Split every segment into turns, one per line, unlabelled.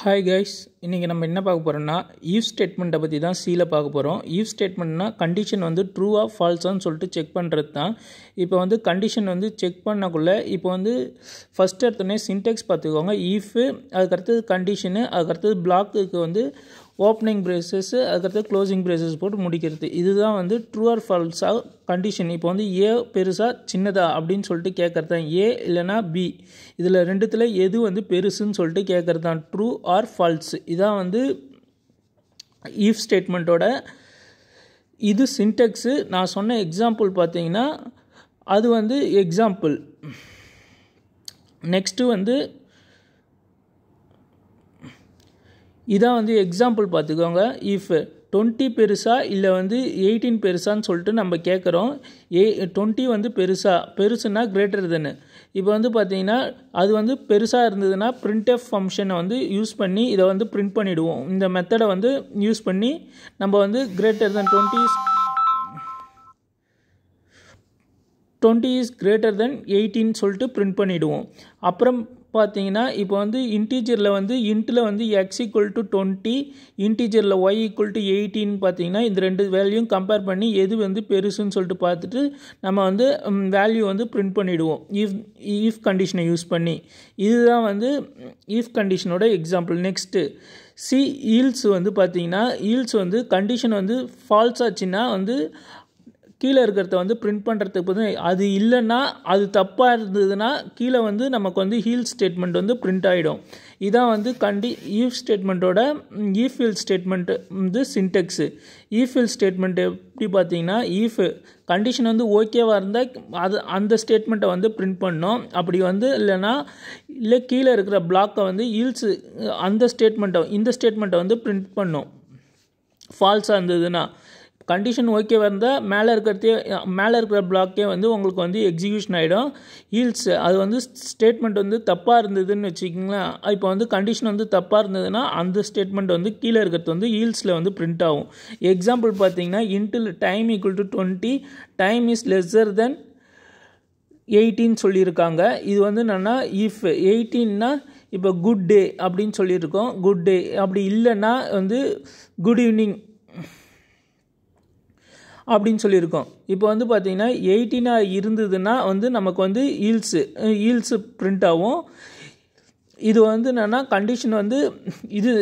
Hi guys, இன்றைக்கி நம்ம என்ன பார்க்க போகிறோம்னா ஈஃப் ஸ்டேட்மெண்ட்டை பற்றி தான் சீல பார்க்க போகிறோம். ஈஃப் ஸ்டேட்மெண்ட்னா கண்டிஷன் வந்து ட்ரூவா ஃபால்ஸான்னு சொல்லிட்டு செக் பண்ணுறது தான். இப்போ வந்து கண்டிஷன் வந்து செக் பண்ணக்குள்ளே இப்போ வந்து ஃபஸ்ட் எடுத்தோடனே சின்டெக்ஸ் பார்த்துக்கோங்க. ஈஃபு, அதுக்கடுத்தது கண்டிஷனு, அதுக்கடுத்தது பிளாக்குக்கு வந்து ஓப்பனிங் பிரேசஸ், அதுக்கடுத்து க்ளோசிங் பிரேசஸ் போட்டு முடிக்கிறது. இதுதான் வந்து ட்ரூ ஆர் ஃபால்ஸாக கண்டிஷன். இப்போ வந்து ஏ பெருசாக சின்னதா அப்படின்னு சொல்லிட்டு கேட்குறது தான். ஏ இல்லைனா பி, இதில் ரெண்டுத்தில் எது வந்து பெருசுன்னு சொல்லிட்டு கேட்குறது தான் ட்ரூ ஆர் ஃபால்ஸ். இதான் வந்து ஈஃப் ஸ்டேட்மெண்ட்டோட இது சின்டெக்ஸு. நான் சொன்ன எக்ஸாம்பிள் பார்த்தீங்கன்னா அது வந்து எக்ஸாம்பிள். நெக்ஸ்ட்டு வந்து இதான் வந்து எக்ஸாம்பிள் பார்த்துக்கோங்க. இஃப் 20 பெருசா இல்லை வந்து 18 பெருசான்னு சொல்லிட்டு நம்ம கேட்குறோம். 20 வந்து பெருசுன்னா கிரேட்டர் தென்னு. இப்போ வந்து பார்த்தீங்கன்னா அது வந்து பெருசாக இருந்ததுன்னா printf ஃபங்க்ஷனை வந்து யூஸ் பண்ணி இதை வந்து பிரிண்ட் பண்ணிவிடுவோம். இந்த மெத்தடை வந்து யூஸ் பண்ணி நம்ம வந்து greater then 20 is greater than 18 சொல்லிட்டு பிரிண்ட் பண்ணிவிடுவோம். அப்புறம் பார்த்தீங்கன்னா இப்போ வந்து இன்டீஜரில் வந்து இன்ட்டில் வந்து எக்ஸ் ஈக்குவல் டு 20, இன்டீஜரில் ஒய் ஈக்குவல் டு 18 பார்த்தீங்கன்னா இந்த ரெண்டு வேல்யூயும் கம்பேர் பண்ணி எது வந்து பெருசுன்னு சொல்லிட்டு பார்த்துட்டு நம்ம வந்து வேல்யூ வந்து பிரிண்ட் பண்ணிவிடுவோம் ஈஃப் கண்டிஷனை யூஸ் பண்ணி. இதுதான் வந்து ஈஃப் கண்டிஷனோட எக்ஸாம்பிள். நெக்ஸ்ட்டு ஈல்ஸ் வந்து பார்த்தீங்கன்னா ஈல்ஸ் வந்து கண்டிஷன் வந்து ஃபால்ஸ் ஆச்சுன்னா வந்து கீழே இருக்கிறத வந்து பிரிண்ட் பண்ணுறதுக்கு பதில் அது இல்லைன்னா அது தப்பாக இருந்ததுன்னா கீழே வந்து நமக்கு வந்து ஹீல் ஸ்டேட்மெண்ட் வந்து பிரிண்ட் ஆகிடும். இதான் வந்து ஈஃப் ஸ்டேட்மெண்ட்டோட ஈஃபில் ஸ்டேட்மெண்ட் வந்து சின்டெக்ஸு. ஈஃபில் ஸ்டேட்மெண்ட் எப்படி பார்த்தீங்கன்னா ஈஃப் கண்டிஷன் வந்து ஓகேவாக இருந்தால் அது அந்த ஸ்டேட்மெண்ட்டை வந்து பிரிண்ட் பண்ணோம். அப்படி வந்து இல்லைன்னா இல்லை கீழே இருக்கிற பிளாக்கை வந்து ஈல்ஸு அந்த இந்த ஸ்டேட்மெண்ட்டை வந்து பிரிண்ட் பண்ணோம். ஃபால்ஸாக இருந்ததுன்னா கண்டிஷன் ஓகேவாக இருந்தால் மேலே இருக்கிற பிளாக்கே வந்து உங்களுக்கு வந்து எக்ஸிக்யூஷன் ஆகிடும். ஹீல்ஸ் அது வந்து ஸ்டேட்மெண்ட் வந்து தப்பாக இருந்ததுன்னு வச்சுக்கிங்களேன். இப்போ வந்து கண்டிஷன் வந்து தப்பாக இருந்ததுன்னா அந்த ஸ்டேட்மெண்ட் வந்து கீழே இருக்கிறது வந்து ஹீல்ஸில் வந்து பிரிண்ட் ஆகும். எக்ஸாம்பிள் பார்த்தீங்கன்னா இன்டில் time equal to 20, time is lesser than 18 சொல்லியிருக்காங்க. இது வந்து என்னென்னா இஃப் 18னா இப்போ குட் டே அப்படின்னு சொல்லியிருக்கோம். குட் டே அப்படி இல்லைன்னா வந்து குட் ஈவினிங் அப்படின்னு சொல்லியிருக்கோம். இப்போ வந்து பார்த்தீங்கன்னா 18 இருந்ததுன்னா வந்து நமக்கு வந்து ஈல்ஸு பிரிண்ட் ஆகும். இது வந்து என்னென்னா கண்டிஷன் வந்து இது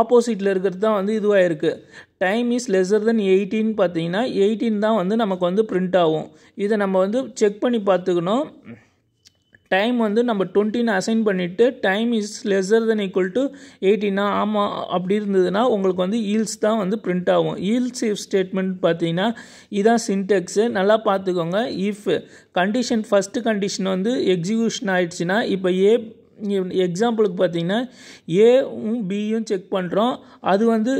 ஆப்போசிட்டில் இருக்கிறது தான் வந்து இதுவாக இருக்குது. டைம் இஸ் லெஸ்ஸர் தென் 18 பார்த்தீங்கன்னா 18 தான் வந்து நமக்கு வந்து பிரிண்ட் ஆகும். இதை நம்ம வந்து செக் பண்ணி பார்த்துக்கணும். டைம் வந்து நம்ம 20 அசைன் பண்ணிவிட்டு time is lesser then equal to 18 ஆமாம் அப்படி இருந்ததுன்னா உங்களுக்கு வந்து ஈல்ஸ் தான் வந்து பிரிண்ட் ஆகும். ஈல்ஸ் இஃப் ஸ்டேட்மெண்ட் பார்த்தீங்கன்னா இதான் சின்டெக்ஸு. நல்லா பார்த்துக்கோங்க. இஃப் கண்டிஷன் ஃபஸ்ட்டு கண்டிஷன் வந்து எக்ஸிக்யூஷன் ஆகிடுச்சுன்னா இப்போ எக்ஸாம்பிளுக்கு பார்த்தீங்கன்னா ஏவும் பியும் செக் பண்ணுறோம். அது வந்து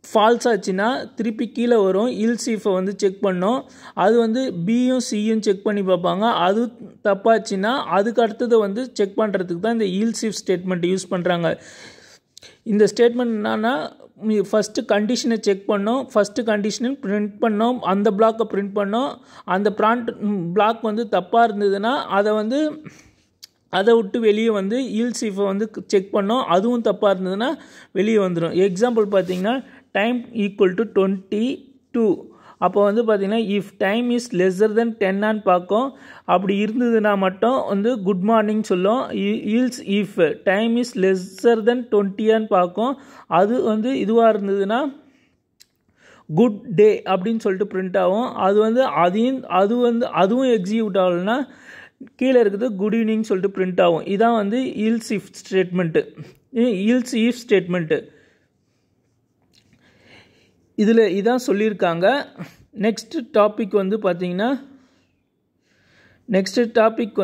ஃபால்ஸ் ஆச்சுன்னா திருப்பி கீழே வரும். ஈல்ஸ் இஃபை வந்து செக் பண்ணோம். அது வந்து பியும் சியும் செக் பண்ணி பார்ப்பாங்க. அது தப்பாச்சுன்னா அதுக்கு அடுத்ததை வந்து செக் பண்ணுறதுக்கு தான் இந்த ஈல்ஸ் இஃப் ஸ்டேட்மெண்ட் யூஸ் பண்ணுறாங்க. இந்த ஸ்டேட்மெண்ட் என்னன்னா ஃபஸ்ட்டு கண்டிஷனை செக் பண்ணோம், ஃபஸ்ட்டு கண்டிஷனை பிரிண்ட் பண்ணோம், அந்த பிளாக்கை பிரிண்ட் பண்ணோம். அந்த பிளாக் வந்து தப்பாக இருந்ததுன்னா அதை விட்டு வெளியே வந்து ஈல்ஸ் இஃபை வந்து செக் பண்ணோம். அதுவும் தப்பாக இருந்ததுன்னா வெளியே வந்துடும். எக்ஸாம்பிள் பார்த்தீங்கன்னா டைம் ஈக்குவல் டு 22. அப்போ வந்து பார்த்தீங்கன்னா இஃப் டைம் இஸ் லெஸ்ஸர் தென் 10 பார்க்கும். அப்படி இருந்ததுன்னா மட்டும் வந்து குட் மார்னிங் சொல்லும். Yields if time is lesser தென் 20 பார்க்கும். அது வந்து இதுவாக இருந்ததுன்னா குட் டே அப்படின்னு சொல்லிட்டு பிரிண்ட் ஆகும். அது வந்து அதுவும் எக்ஸிக்யூட் ஆகலைன்னா கீழே இருக்குது குட் ஈவினிங் சொல்லிட்டு பிரிண்ட் ஆகும். இதான் வந்து yields if statement, yields if statement. இதில் இதான் சொல்லியிருக்காங்க. நெக்ஸ்ட் டாபிக் வந்து பார்த்தீங்கன்னா நெக்ஸ்ட் டாபிக்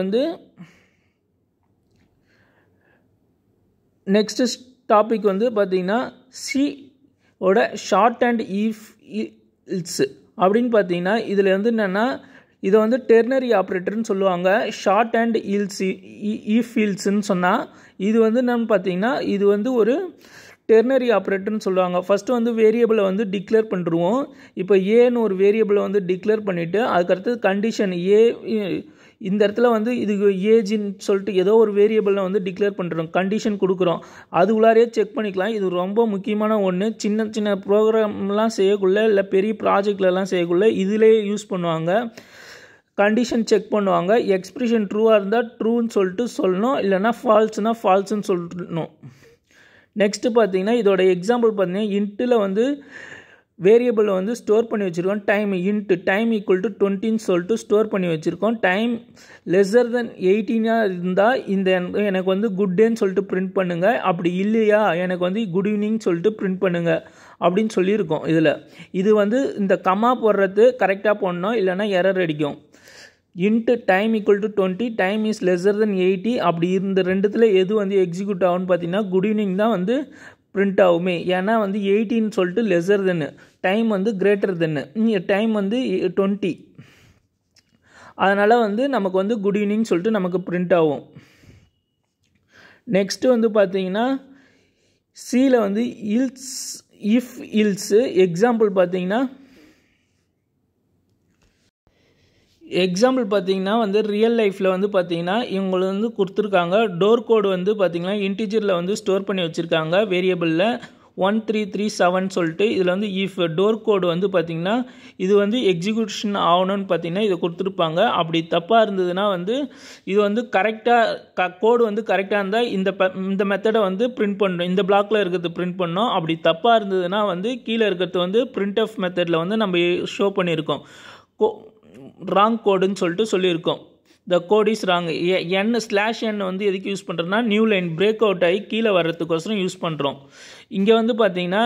வந்து பார்த்தீங்கன்னா சியோட ஷார்ட் அண்ட் ஈல்ஸ் அப்படின்னு பார்த்தீங்கன்னா இதில் வந்து என்னென்னா இதை வந்து டெர்னரி ஆப்ரேட்டர்னு சொல்லுவாங்க. ஷார்ட் அண்ட் ஈஃப் ஈல்ஸ்ன்னு சொன்னால் இது வந்து என்னன்னு பார்த்தீங்கன்னா இது வந்து ஒரு டெர்னரி ஆப்ரேட்டர்னு சொல்லுவாங்க. ஃபஸ்ட்டு வந்து வேரியபிளை வந்து டிக்ளேர் பண்ணுருவோம். இப்போ ஏன்னு ஒரு வேரியபிளை வந்து டிக்ளேர் பண்ணிவிட்டு அதுக்கடுத்தது கண்டிஷன் இந்த இடத்துல வந்து இதுக்கு ஏஜ்னு சொல்லிட்டு ஏதோ ஒரு வேரியபிளை வந்து டிக்ளேர் பண்ணுறோம், கண்டிஷன் கொடுக்குறோம், அது உள்ளாரையே செக் பண்ணிக்கலாம். இது ரொம்ப முக்கியமான ஒன்று. சின்ன சின்ன ப்ரோக்ராம்லாம் செய்யக்குள்ள இல்லை பெரிய ப்ராஜெக்ட்லலாம் செய்யக்குள்ள இதிலே யூஸ் பண்ணுவாங்க. கண்டிஷன் செக் பண்ணுவாங்க. எக்ஸ்பிரஷன் ட்ரூவாக இருந்தால் ட்ரூன்னு சொல்லிட்டு சொல்லணும், இல்லைனா ஃபால்ஸ்னா ஃபால்ஸ்ன்னு சொல்லணும். நெக்ஸ்ட்டு பார்த்தீங்கன்னா இதோட எக்ஸாம்பிள் பார்த்தீங்கன்னா இன்ட்டில் வந்து வேரியபிளை வந்து ஸ்டோர் பண்ணி வச்சுருக்கோம். Time int time equal to 20ன்னு சொல்லிட்டு ஸ்டோர் பண்ணி வச்சுருக்கோம். டைம் லெஸ்ஸர் தென் 18 இருந்தால் இந்த எனக்கு வந்து குட் டேன்னு சொல்லிட்டு பிரிண்ட் பண்ணுங்கள், அப்படி இல்லையா எனக்கு வந்து குட் ஈவினிங் சொல்லிட்டு பிரிண்ட் பண்ணுங்கள் அப்படின்னு சொல்லியிருக்கோம். இதில் இது வந்து இந்த கமா போடுறது கரெக்டாக போடணும், இல்லைனா எரர் அடிக்கும். Into time equal to 20, time is lesser தென் 80, அப்படி இந்த ரெண்டுத்தில் எது வந்து எக்ஸிக்யூட் ஆகும்னு பார்த்தீங்கன்னா குட் ஈவினிங் தான் வந்து பிரிண்ட் ஆகுமே. ஏன்னா வந்து 18 சொல்லிட்டு லெஸ்ஸர் தென்னு, டைம் வந்து கிரேட்டர் தென்னு, டைம் வந்து 20, அதனால் வந்து நமக்கு வந்து குட் ஈவினிங் சொல்லிட்டு நமக்கு பிரிண்ட் ஆகும். நெக்ஸ்ட்டு வந்து பார்த்தீங்கன்னா சியில் வந்து இல்ஸ் இஃப் இல்ஸு எக்ஸாம்பிள் பார்த்தீங்கன்னா வந்து ரியல் லைஃப்பில் வந்து பார்த்தீங்கன்னா இவங்களுக்கு வந்து கொடுத்துருக்காங்க. டோர் கோடு வந்து பார்த்தீங்கன்னா இன்டிஜரில் வந்து ஸ்டோர் பண்ணி வச்சுருக்காங்க வேரியபிளில் 1337 சொல்லிட்டு. இதில் வந்து இஃப் டோர் கோடு வந்து பார்த்திங்கன்னா இது வந்து எக்ஸிக்யூஷன் ஆகணும்னு பார்த்தீங்கன்னா இதை கொடுத்துருப்பாங்க. அப்படி தப்பாக இருந்ததுன்னா வந்து இது வந்து கரெக்டாக கோடு வந்து கரெக்டாக இருந்தால் இந்த மெத்தடை வந்து பிரிண்ட் பண்ணணும், இந்த பிளாக்கில் இருக்கிறது பிரிண்ட் பண்ணணும். அப்படி தப்பாக இருந்ததுன்னா வந்து கீழே இருக்கிறது வந்து பிரிண்ட் ஆஃப் மெத்தடில் வந்து நம்ம ஷோ பண்ணியிருக்கோம். ராங் கோடுன்னு சொல்லிட்டு சொல்லியிருக்கோம். த கோட் இஸ் ராங். n வந்து எதுக்கு யூஸ் பண்ணுறோன்னா நியூ லைன் பிரேக் அவுட் ஆகி கீழே வர்றதுக்கோசரம் யூஸ் பண்ணுறோம். இங்கே வந்து பார்த்தீங்கன்னா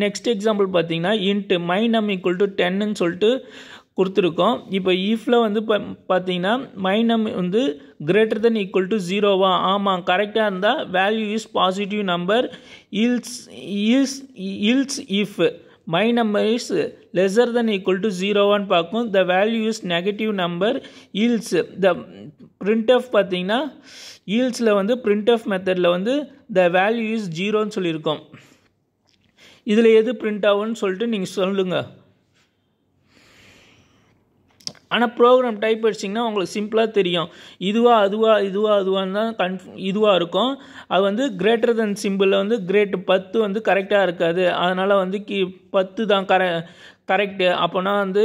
நெக்ஸ்ட் எக்ஸாம்பிள் பார்த்தீங்கன்னா int my num equal to 10ன்னு சொல்லிட்டு கொடுத்துருக்கோம். இப்போ ஈஃபில் வந்து பார்த்தீங்கன்னா மை நம் வந்து கிரேட்டர் தென் ஈக்குவல் டு 0வா? ஆமாம், கரெக்டாக இருந்தால் value is positive number. Else if my number is lesser than equal to 0 பார்க்கும், the value is negative number. else the printf பார்த்தீங்கன்னா else வந்து printf மெத்தடில் வந்து the value is 0ன்னு சொல்லியிருக்கோம். இதில் எது பிரிண்ட் ஆகும்னு சொல்லிட்டு நீங்கள் சொல்லுங்கள். ஆனால் ப்ரோக்ராம் டைப் அடிச்சிங்கன்னா உங்களுக்கு சிம்பிளாக தெரியும், இதுவான்னு தான் இதுவாக இருக்கும். அது வந்து கிரேட்டர் தென் சிம்பிளில் வந்து 10 வந்து கரெக்டாக இருக்காது, அதனால் வந்து 10 தான் கரெக்டு. அப்போனா வந்து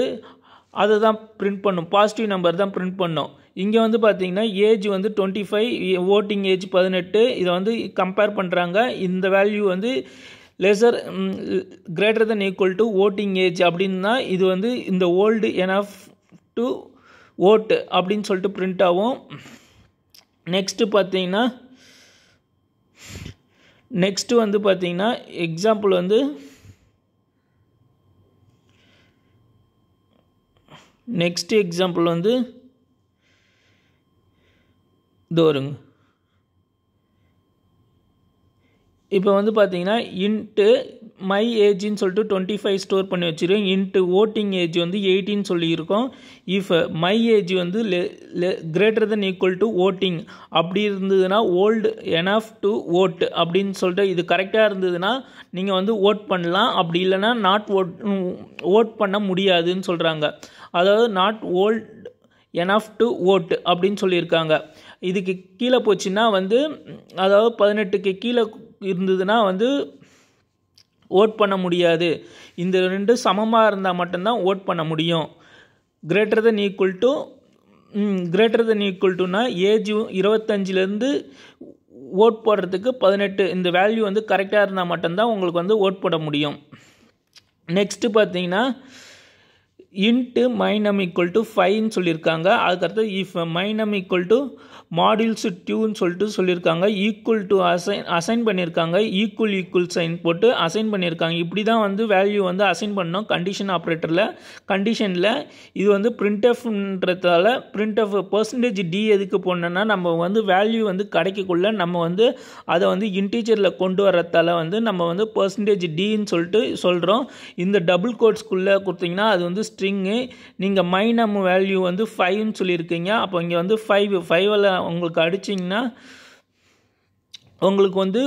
அதை தான் பிரிண்ட் பண்ணும், பாசிட்டிவ் நம்பர் தான் பிரிண்ட் பண்ணும். இங்கே வந்து பார்த்தீங்கன்னா ஏஜ் வந்து 25, ஓட்டிங் ஏஜ் 18. இதை வந்து கம்பேர் பண்ணுறாங்க. இந்த வேல்யூ வந்து greater than equal to voting age அப்படின்னா இது வந்து இந்த ஓல்டு எனஃப் டு ஓட்டு அப்படின்னு சொல்லிட்டு பிரிண்ட் ஆகும். நெக்ஸ்ட்டு வந்து பார்த்தீங்கன்னா எக்ஸாம்பிள் வந்து நெக்ஸ்ட் எக்ஸாம்பிள் வந்து தோருங்க. இப்போ வந்து பார்த்தீங்கன்னா இன்ட்டு மை ஏஜின்னு சொல்லிட்டு 25 ஸ்டோர் பண்ணி வச்சுருக்கோம். இன்ட்டு ஓட்டிங் ஏஜ் வந்து 18 சொல்லியிருக்கோம். இஃப் மை ஏஜ் வந்து greater than equal to voting அப்படி இருந்ததுன்னா ஓல்டு எனஃப் டு ஓட் அப்படின்னு சொல்லிட்டு இது கரெக்டாக இருந்ததுன்னா நீங்கள் வந்து ஓட் பண்ணலாம், அப்படி இல்லைன்னா நாட் ஓட் பண்ண முடியாதுன்னு சொல்கிறாங்க. அதாவது not old enough to vote அப்படின்னு சொல்லியிருக்காங்க. இதுக்கு கீழே போச்சுன்னா வந்து அதாவது 18க்கு கீழே இருந்ததுன்னா வந்து ஓட் பண்ண முடியாது. இந்த ரெண்டு சமமாக இருந்தால் மட்டும்தான் ஓட் பண்ண முடியும். கிரேட்டர் தென் ஈக்குவல் டுனா ஏஜ் 25லேருந்து ஓட் போடுறதுக்கு 18 இந்த வேல்யூ வந்து கரெக்டாக இருந்தால் மட்டும்தான் உங்களுக்கு வந்து ஓட் போட முடியும். நெக்ஸ்ட்டு பார்த்தீங்கன்னா இன்ட்டு மைனம் ஈக்குவல் டு 5ன்னு சொல்லியிருக்காங்க. அதுக்கடுத்து இஃப் மைனம் ஈக்குவல் டு மாடியூல்ஸ் 2ன்னு சொல்லிட்டு சொல்லியிருக்காங்க. ஈக்குவல் டு அசைன் பண்ணியிருக்காங்க. ஈக்குவல் சைன் போட்டு அசைன் பண்ணியிருக்காங்க. இப்படி தான் வந்து வேல்யூ வந்து அசைன் பண்ணோம் கண்டிஷனில். இது வந்து பிரிண்ட்எஃப்ன்றதால பிரிண்ட்எஃப் பர்சன்டேஜ் டி எதுக்கு போடணுன்னா நம்ம வந்து வேல்யூ வந்து கிடைக்கக்குள்ள நம்ம வந்து அதை வந்து இன்டீஜரில் கொண்டு வரத்தால் வந்து நம்ம வந்து பர்சன்டேஜ் டின்னு சொல்லிட்டு சொல்கிறோம். இந்த டபுள் கோட்ஸ்குள்ளே கொடுத்தீங்கன்னா அது வந்து ஸ்ட்ரிங்கு. நீங்கள் மைனம் வேல்யூ வந்து 5ன்னு சொல்லியிருக்கீங்க. அப்போ இங்கே வந்து 5ல் உங்களுக்கு அடிச்சிங்கன்னா உங்களுக்கு வந்து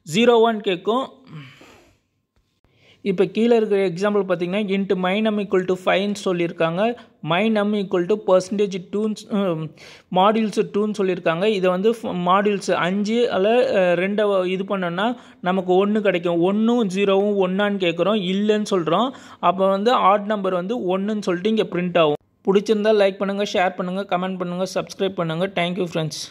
01 கேட்கும். இப்போ கீழே இருக்கிற எக்ஸாம்பிள் பார்த்தீங்கன்னா int my num equal to 5 சொல்லியிருக்காங்க, my num equal to percentage 2 modules 2ன்னு சொல்லியிருக்காங்க. இதை வந்து மாடியூல்ஸ் 5 அல்ல 2 இது பண்ணோன்னா நமக்கு 1 கிடைக்கும். 1ம் 0வும் ஒன்றான்னு கேட்குறோம், இல்லைன்னு சொல்கிறோம். அப்போ வந்து ஆட் நம்பர் வந்து 1ன்னு சொல்லிட்டு இங்கே பிரிண்ட் ஆகும். பிடிச்சிருந்தால் லைக் பண்ணுங்கள், ஷேர் பண்ணுங்கள், கமெண்ட் பண்ணுங்கள், சப்ஸ்கிரைப் பண்ணுங்கள். Thank you friends.